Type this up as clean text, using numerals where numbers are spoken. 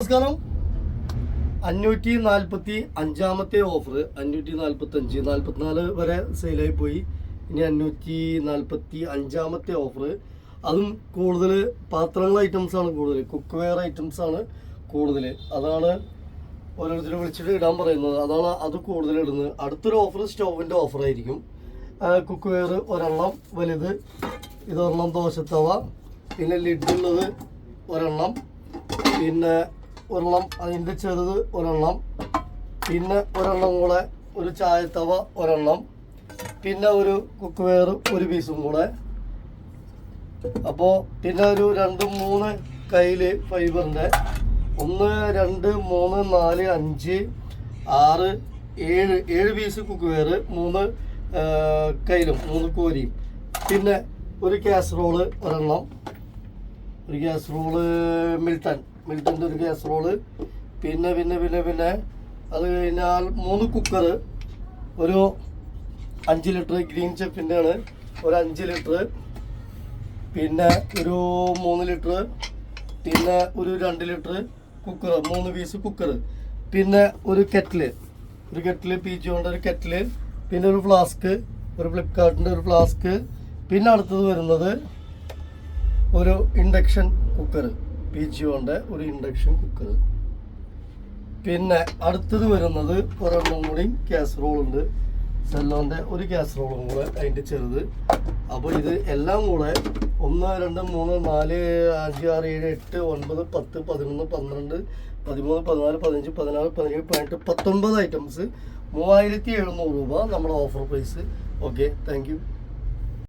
നമസ്കാരം. 545 ഓഫർ, 545, 44 വരെ സെയിലായി പോയി. ഇനി 545 ഓഫർ. അതും കൂടുതൽ പാത്രങ്ങൾ ഐറ്റംസാണ്, കൂടുതൽ കുക്ക് വെയർ ഐറ്റംസാണ് കൂടുതൽ. അതാണ് ഓരോരുത്തർ വിളിച്ചിട്ട് ഇടാൻ പറയുന്നത്, അതാണ് അത് കൂടുതൽ ഇടുന്നത്. അടുത്തൊരു ഓഫർ സ്റ്റൗവിൻ്റെ ഓഫറായിരിക്കും. കുക്ക് വെയർ ഒരെണ്ണം വലുത്, ഇതൊരെണ്ണം ദോശത്തവ, പിന്നെ ലിഡുള്ളത് ഒരെണ്ണം, പിന്നെ ഒരെണ്ണം അതിൻ്റെ ചെറുത് ഒരെണ്ണം, പിന്നെ ഒരെണ്ണം കൂടെ ഒരു ചായത്തവ ഒരെണ്ണം, പിന്നെ ഒരു കുക്ക് വെയർ ഒരു പീസും കൂടെ. അപ്പോൾ പിന്നെ ഒരു 2-3 കയ്യിൽ ഫൈബറിൻ്റെ 1, 2, 3, 4, 5, 6, 7 പീസ് കുക്ക് വെയർ, 3 കയ്യിലും 3 കോരിയും, പിന്നെ ഒരു കാസറോള് ഒരെണ്ണം, ഒരു കാസറോള് മിൽട്ടൻ്റെ ഒരു കാസറോള്, പിന്നെ പിന്നെ പിന്നെ പിന്നെ അത് കഴിഞ്ഞാൽ 3 കുക്കർ, ഒരു 5 ലിറ്റർ ഗ്രീൻ ചെഫിൻ്റെ ആണ്, ഒരു 5 ലിറ്റർ, പിന്നെ ഒരു 3 ലിറ്റർ, പിന്നെ ഒരു 2 ലിറ്റർ കുക്കർ, 3 പീസ് കുക്കർ, പിന്നെ ഒരു കെറ്റില് പീജിയോൻ്റെ ഒരു കെറ്റില്, പിന്നെ ഒരു ഫ്ലാസ്ക്, ഒരു ഫ്ലിപ്കാർട്ടിൻ്റെ ഒരു ഫ്ലാസ്ക്, പിന്നെ അടുത്തത് വരുന്നത് ഒരു ഇൻഡക്ഷൻ കുക്കർ, പീജിയോൻ്റെ ഒരു ഇൻഡക്ഷൻ കുക്കർ. പിന്നെ അടുത്തത് വരുന്നത് ഒരെണ്ണം കൂടി കാസറോളുണ്ട്, സെല്ലോൻ്റെ ഒരു കാസറോളും കൂടെ അതിൻ്റെ ചെറുത്. അപ്പോൾ ഇത് എല്ലാം കൂടെ 1, 2, 3, 4, 5, 6, 7, 8, 9, 10, 11, 12, 13, 14, 15, 16, 17, 18, 19 ഐറ്റംസ് 3700 രൂപ നമ്മുടെ offer price. Okay, thank U.